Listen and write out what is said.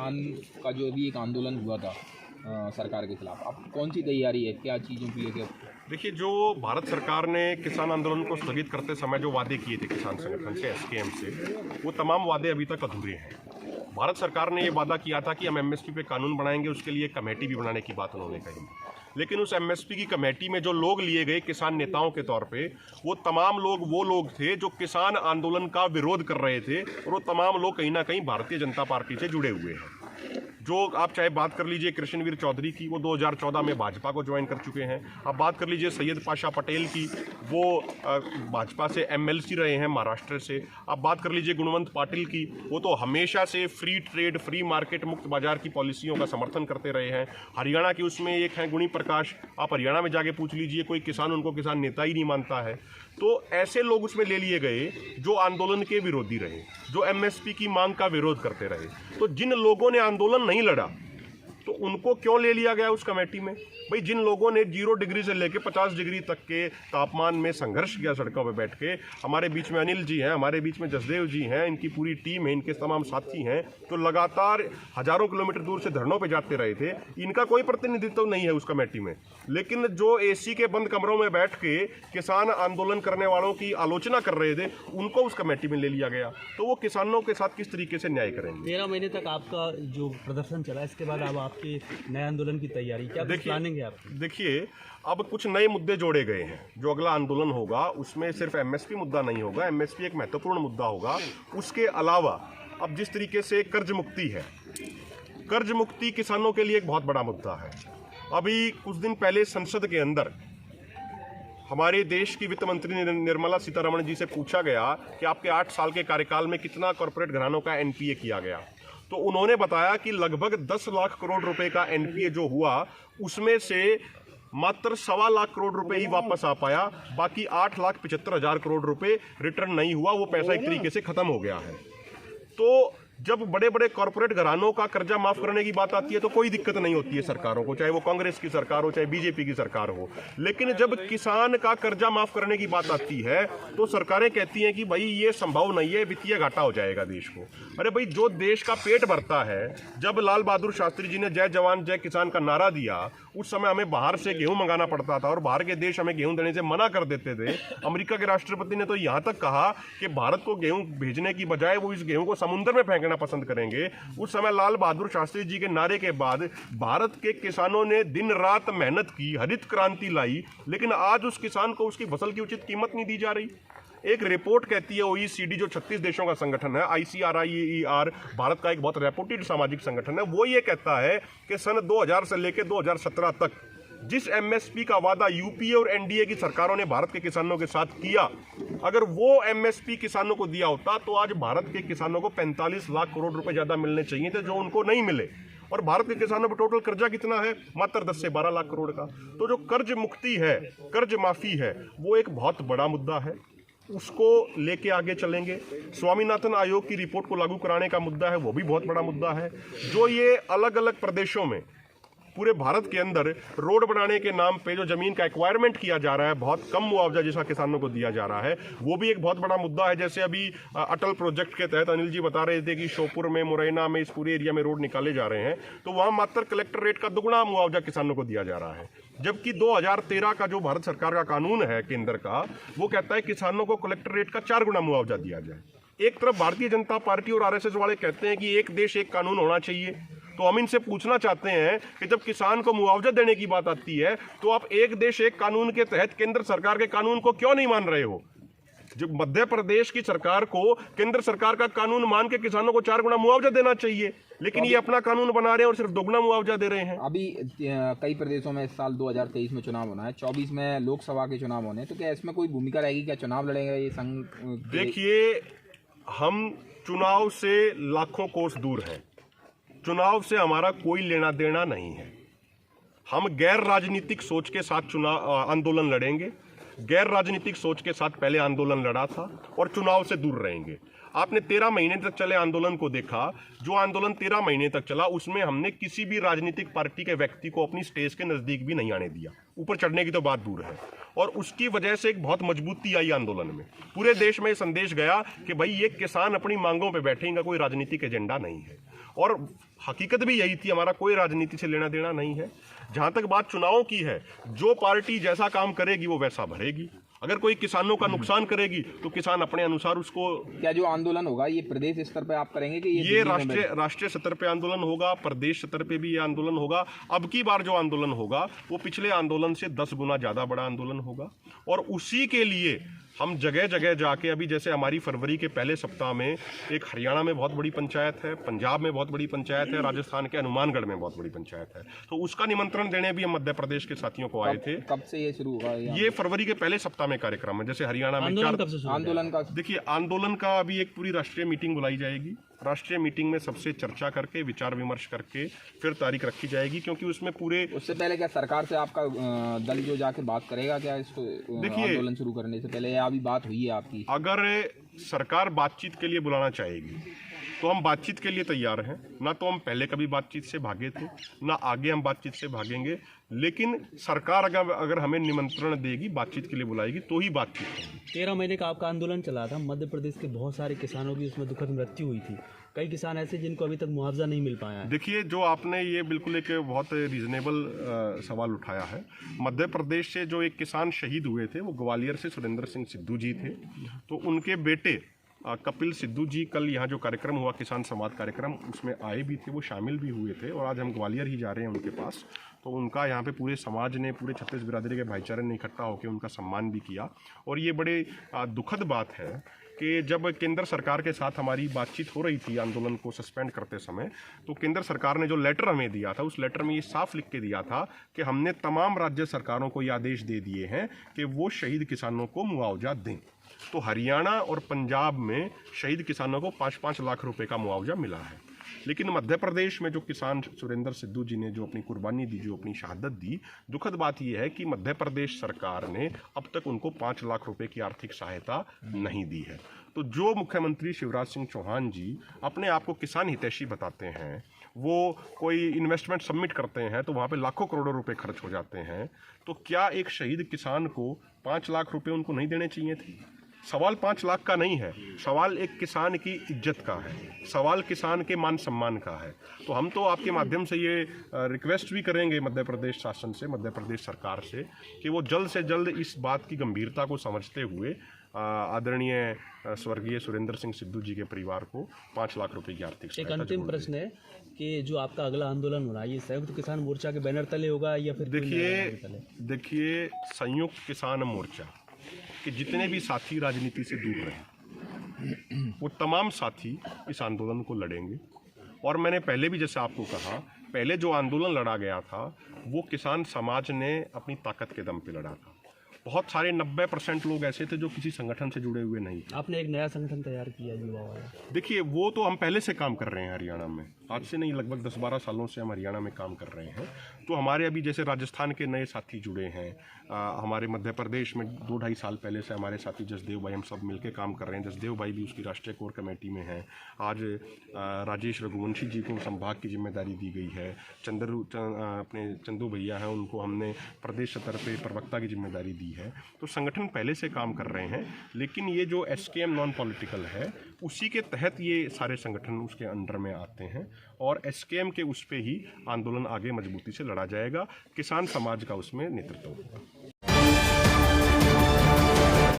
किसान का जो भी एक आंदोलन हुआ था सरकार के खिलाफ, अब कौन सी तैयारी है, क्या चीज़ों को लेकर? देखिए, जो भारत सरकार ने किसान आंदोलन को स्थगित करते समय जो वादे किए थे किसान संगठन से, एसकेएम से, वो तमाम वादे अभी तक अधूरे हैं। भारत सरकार ने ये वादा किया था कि हम एमएसपी पे कानून बनाएंगे, उसके लिए कमेटी भी बनाने की बात उन्होंने कही। लेकिन उस एमएसपी की कमेटी में जो लोग लिए गए किसान नेताओं के तौर पे, वो तमाम लोग वो लोग थे जो किसान आंदोलन का विरोध कर रहे थे, और वो तमाम लोग कहीं ना कहीं भारतीय जनता पार्टी से जुड़े हुए हैं। जो आप चाहे बात कर लीजिए कृष्णवीर चौधरी की, वो 2014 में भाजपा को ज्वाइन कर चुके हैं। आप बात कर लीजिए सैयद पाशा पटेल की, वो भाजपा से एमएलसी रहे हैं महाराष्ट्र से। आप बात कर लीजिए गुणवंत पाटिल की, वो तो हमेशा से फ्री ट्रेड, फ्री मार्केट, मुक्त बाजार की पॉलिसियों का समर्थन करते रहे हैं। हरियाणा की उसमें एक हैं गुणी प्रकाश, आप हरियाणा में जाके पूछ लीजिए, कोई किसान उनको किसान नेता ही नहीं मानता है। तो ऐसे लोग उसमें ले लिए गए जो आंदोलन के विरोधी रहे, जो एमएसपी की मांग का विरोध करते रहे। तो जिन लोगों ने आंदोलन नहीं लड़ा, तो उनको क्यों ले लिया गया उस कमेटी में? भाई, जिन लोगों ने 0 डिग्री से लेकर 50 डिग्री तक के तापमान में संघर्ष किया सड़कों पर बैठ के, हमारे बीच में अनिल जी हैं, हमारे बीच में जसदेव जी हैं, इनकी पूरी टीम है, इनके तमाम साथी हैं, तो लगातार हजारों किलोमीटर दूर से धरनों पे जाते रहे थे। इनका कोई प्रतिनिधित्व नहीं है उस कमेटी में। लेकिन जो एसी के बंद कमरों में बैठ के किसान आंदोलन करने वालों की आलोचना कर रहे थे, उनको उस कमेटी में ले लिया गया। तो वो किसानों के साथ किस तरीके से न्याय करेंगे? 13 महीने तक आपका जो प्रदर्शन चला, इसके बाद अब आपके नए आंदोलन की तैयारी क्या प्लानिंग है आपकी? देखिए, अब कुछ नए मुद्दे जोड़े गए हैं। जो अगला आंदोलन होगा उसमें सिर्फ एमएसपी मुद्दा नहीं होगा, एमएसपी एक महत्वपूर्ण मुद्दा होगा। उसके अलावा अब जिस तरीके से कर्ज मुक्ति है, कर्ज मुक्ति किसानों के लिए एक बहुत बड़ा मुद्दा है। अभी कुछ दिन पहले संसद के अंदर हमारे देश की वित्त मंत्री निर्मला सीतारमण जी से पूछा गया कि आपके 8 साल के कार्यकाल में कितना कॉर्पोरेट घरानों का एनपीए किया गया। तो उन्होंने बताया कि लगभग 10 लाख करोड़ रुपए का एनपीए जो हुआ, उसमें से मात्र 1.25 लाख करोड़ रुपए ही वापस आ पाया। बाकी 8,75,000 करोड़ रुपए रिटर्न नहीं हुआ, वो पैसा एक तरीके से खत्म हो गया है। तो जब बड़े बड़े कॉर्पोरेट घरानों का कर्जा माफ करने की बात आती है तो कोई दिक्कत नहीं होती है सरकारों को, चाहे वो कांग्रेस की सरकार हो, चाहे बीजेपी की सरकार हो। लेकिन जब किसान का कर्जा माफ करने की बात आती है तो सरकारें कहती हैं कि भाई ये संभव नहीं है, वित्तीय घाटा हो जाएगा देश को। अरे भाई, जो देश का पेट भरता है, जब लाल बहादुर शास्त्री जी ने जय जवान जय किसान का नारा दिया, उस समय हमें बाहर से गेहूं मंगाना पड़ता था और बाहर के देश हमें गेहूं देने से मना कर देते थे। अमेरिका के राष्ट्रपति ने तो यहां तक कहा कि भारत को गेहूं भेजने की बजाय वो इस गेहूं को समुद्र में फेंकना पसंद करेंगे। उस समय लाल बहादुर शास्त्री जी के नारे के बाद भारत के किसानों ने दिन रात मेहनत की, हरित क्रांति लाई, लेकिन आज उस किसान को उसकी फसल की उचित कीमत नहीं दी जा रही। एक रिपोर्ट कहती है ओईसीडी, जो 36 देशों का संगठन है, ICRIER, भारत का एक बहुत रेपुटेड सामाजिक संगठन है, वो ये कहता है कि सन 2000 से लेकर 2017 तक जिस एमएसपी का वादा यूपीए और एनडीए की सरकारों ने भारत के किसानों के साथ किया, अगर वो एमएसपी किसानों को दिया होता तो आज भारत के किसानों को 45 लाख करोड़ रुपए ज्यादा मिलने चाहिए थे, जो उनको नहीं मिले। और भारत के किसानों पर टोटल कर्जा कितना है? मात्र 10 से 12 लाख करोड़ का। तो जो कर्ज मुक्ति है, कर्ज माफी है, वो एक बहुत बड़ा मुद्दा है, उसको लेके आगे चलेंगे। स्वामीनाथन आयोग की रिपोर्ट को लागू कराने का मुद्दा है, वो भी बहुत बड़ा मुद्दा है। जो ये अलग अलग प्रदेशों में पूरे भारत के अंदर रोड बनाने के नाम पे जो जमीन का एक्वायरमेंट किया जा रहा है, बहुत कम मुआवजा जैसा किसानों को दिया जा रहा है, वो भी एक बहुत बड़ा मुद्दा है। जैसे अभी अटल प्रोजेक्ट के तहत अनिल जी बता रहे थे कि श्योपुर में, मुरैना में, इस पूरे एरिया में रोड निकाले जा रहे हैं, तो वहां मात्र कलेक्टर रेट का दुगुना मुआवजा किसानों को दिया जा रहा है। जबकि 2013 का जो भारत सरकार का कानून है केंद्र का, वो कहता है किसानों को कलेक्टर रेट का 4 गुना मुआवजा दिया जाए। एक तरफ भारतीय जनता पार्टी और आरएसएस वाले कहते हैं कि एक देश एक कानून होना चाहिए, तो हम इनसे पूछना चाहते हैं कि जब किसान को मुआवजा देने की बात आती है तो आप एक देश एक कानून के तहत केंद्र सरकार के कानून को क्यों नहीं मान रहे हो? जब मध्य प्रदेश की सरकार को केंद्र सरकार का कानून मान के किसानों को 4 गुना मुआवजा देना चाहिए, लेकिन ये अपना कानून बना रहे हैं और सिर्फ 2 गुना मुआवजा दे रहे हैं। अभी कई प्रदेशों में इस साल 2023 में चुनाव होना है, 24 में लोकसभा के चुनाव होने हैं, तो क्या इसमें कोई भूमिका रहेगी? क्या चुनाव लड़ेंगे ये संघ? देखिए, हम चुनाव से लाखों कोस दूर हैं। चुनाव से हमारा कोई लेना देना नहीं है। हम गैर राजनीतिक सोच के साथ चुनाव आंदोलन लड़ेंगे, गैर राजनीतिक सोच के साथ पहले आंदोलन लड़ा था और चुनाव से दूर रहेंगे। आपने 13 महीने तक चले आंदोलन को देखा। जो आंदोलन 13 महीने तक चला, उसमें हमने किसी भी राजनीतिक पार्टी के व्यक्ति को अपनी स्टेज के नजदीक भी नहीं आने दिया। ऊपर चढ़ने की तो बात दूर है। और उसकी वजह से एक बहुत मजबूती आई आंदोलन में। पूरे देश में ये संदेश गया कि भाई ये किसान अपनी मांगों पे बैठे, इनका कोई राजनीतिक एजेंडा नहीं है। और हकीकत भी यही थी, हमारा कोई राजनीति से लेना देना नहीं है। जहां तक बात चुनावों की है, जो पार्टी जैसा काम करेगी वो वैसा भरेगी। अगर कोई किसानों का नुकसान करेगी तो किसान अपने अनुसार उसको। क्या जो आंदोलन होगा ये प्रदेश स्तर पे आप करेंगे कि ये राष्ट्रीय स्तर पे आंदोलन होगा, प्रदेश स्तर पे भी ये आंदोलन होगा। अब की बार जो आंदोलन होगा वो पिछले आंदोलन से 10 गुना ज्यादा बड़ा आंदोलन होगा। और उसी के लिए हम जगह जगह जाके, अभी जैसे हमारी फरवरी के पहले सप्ताह में एक हरियाणा में बहुत बड़ी पंचायत है, पंजाब में बहुत बड़ी पंचायत है, राजस्थान के हनुमानगढ़ में बहुत बड़ी पंचायत है, तो उसका निमंत्रण देने भी हम मध्य प्रदेश के साथियों को आए थे। कब से ये शुरू होगा? ये फरवरी के पहले सप्ताह में कार्यक्रम है। जैसे हरियाणा में आंदोलन का देखिए, आंदोलन का अभी एक पूरी राष्ट्रीय मीटिंग बुलाई जाएगी। राष्ट्रीय मीटिंग में सबसे चर्चा करके, विचार विमर्श करके फिर तारीख रखी जाएगी, क्योंकि उसमें पूरे। उससे पहले क्या सरकार से आपका दल जो जाके बात करेगा क्या इसको? देखिए, आंदोलन शुरू करने से पहले या अभी बात हुई है आपकी? अगर सरकार बातचीत के लिए बुलाना चाहेगी तो हम बातचीत के लिए तैयार हैं। ना तो हम पहले कभी बातचीत से भागे थे, ना आगे हम बातचीत से भागेंगे। लेकिन सरकार अगर हमें निमंत्रण देगी, बातचीत के लिए बुलाएगी, तो ही बातचीत होगी। 13 महीने का आपका आंदोलन चला था। मध्य प्रदेश के बहुत सारे किसानों की उसमें दुखद मृत्यु हुई थी। कई किसान ऐसे जिनको अभी तक मुआवजा नहीं मिल पाया है। देखिए, जो आपने ये बिल्कुल एक बहुत रीजनेबल सवाल उठाया है। मध्य प्रदेश से जो एक किसान शहीद हुए थे वो ग्वालियर से सुरेंद्र सिंह सिद्धू जी थे। तो उनके बेटे कपिल सिद्धू जी कल यहाँ जो कार्यक्रम हुआ, किसान संवाद कार्यक्रम, उसमें आए भी थे, वो शामिल भी हुए थे। और आज हम ग्वालियर ही जा रहे हैं उनके पास। तो उनका यहाँ पे पूरे समाज ने, पूरे छत्तीस बिरादरी के भाईचारे ने इकट्ठा होकर उनका सम्मान भी किया। और ये बड़े दुखद बात है कि जब केंद्र सरकार के साथ हमारी बातचीत हो रही थी आंदोलन को सस्पेंड करते समय, तो केंद्र सरकार ने जो लेटर हमें दिया था, उस लेटर में ये साफ लिख के दिया था कि हमने तमाम राज्य सरकारों को ये आदेश दे दिए हैं कि वो शहीद किसानों को मुआवजा दें। तो हरियाणा और पंजाब में शहीद किसानों को 5-5 लाख रुपए का मुआवजा मिला है। लेकिन मध्य प्रदेश में जो किसान सुरेंद्र सिद्धू जी ने जो अपनी कुर्बानी दी, जो अपनी शहादत दी, दुखद बात यह है कि मध्य प्रदेश सरकार ने अब तक उनको 5 लाख रुपए की आर्थिक सहायता नहीं दी है। तो जो मुख्यमंत्री शिवराज सिंह चौहान जी अपने आप को किसान हितैषी बताते हैं, वो कोई इन्वेस्टमेंट सबमिट करते हैं तो वहाँ पे लाखों करोड़ों रुपए खर्च हो जाते हैं। तो क्या एक शहीद किसान को 5 लाख रुपए उनको नहीं देने चाहिए थे? सवाल 5 लाख का नहीं है, सवाल एक किसान की इज्जत का है, सवाल किसान के मान सम्मान का है। तो हम तो आपके माध्यम से ये रिक्वेस्ट भी करेंगे मध्य प्रदेश शासन से, मध्य प्रदेश सरकार से, कि वो जल्द से जल्द इस बात की गंभीरता को समझते हुए आदरणीय स्वर्गीय सुरेंद्र सिंह सिद्धू जी के परिवार को 5 लाख रुपए की आर्थिक सहायता। एक अंतिम प्रश्न है कि जो आपका अगला आंदोलन हो रहा है, ये संयुक्त किसान मोर्चा के बैनर तले होगा या फिर? देखिए, संयुक्त किसान मोर्चा कि जितने भी साथी राजनीति से दूर रहे, वो तमाम साथी इस आंदोलन को लड़ेंगे। और मैंने पहले भी जैसे आपको कहा, पहले जो आंदोलन लड़ा गया था वो किसान समाज ने अपनी ताकत के दम पे लड़ा था। बहुत सारे 90% लोग ऐसे थे जो किसी संगठन से जुड़े हुए नहीं थे। आपने एक नया संगठन तैयार किया युवा वाला। देखिए, वो तो हम पहले से काम कर रहे हैं हरियाणा में, आज से नहीं, लगभग 10-12 सालों से हम हरियाणा में काम कर रहे हैं। तो हमारे अभी जैसे राजस्थान के नए साथी जुड़े हैं, हमारे मध्य प्रदेश में 2-2.5 साल पहले से हमारे साथी जसदेव भाई, हम सब मिलकर काम कर रहे हैं। जसदेव भाई भी उसकी राष्ट्रीय कोर कमेटी में हैं। आज राजेश रघुवंशी जी को संभाग की जिम्मेदारी दी गई है। अपने चंदू भैया हैं, उनको हमने प्रदेश स्तर पे प्रवक्ता की जिम्मेदारी दी है। तो संगठन पहले से काम कर रहे हैं, लेकिन ये जो SKM नॉन पॉलिटिकल है, उसी के तहत ये सारे संगठन उसके अंडर में आते हैं। और SKM के उस पे ही आंदोलन आगे मजबूती से लड़ा जाएगा। किसान समाज का उसमें नेतृत्व होगा।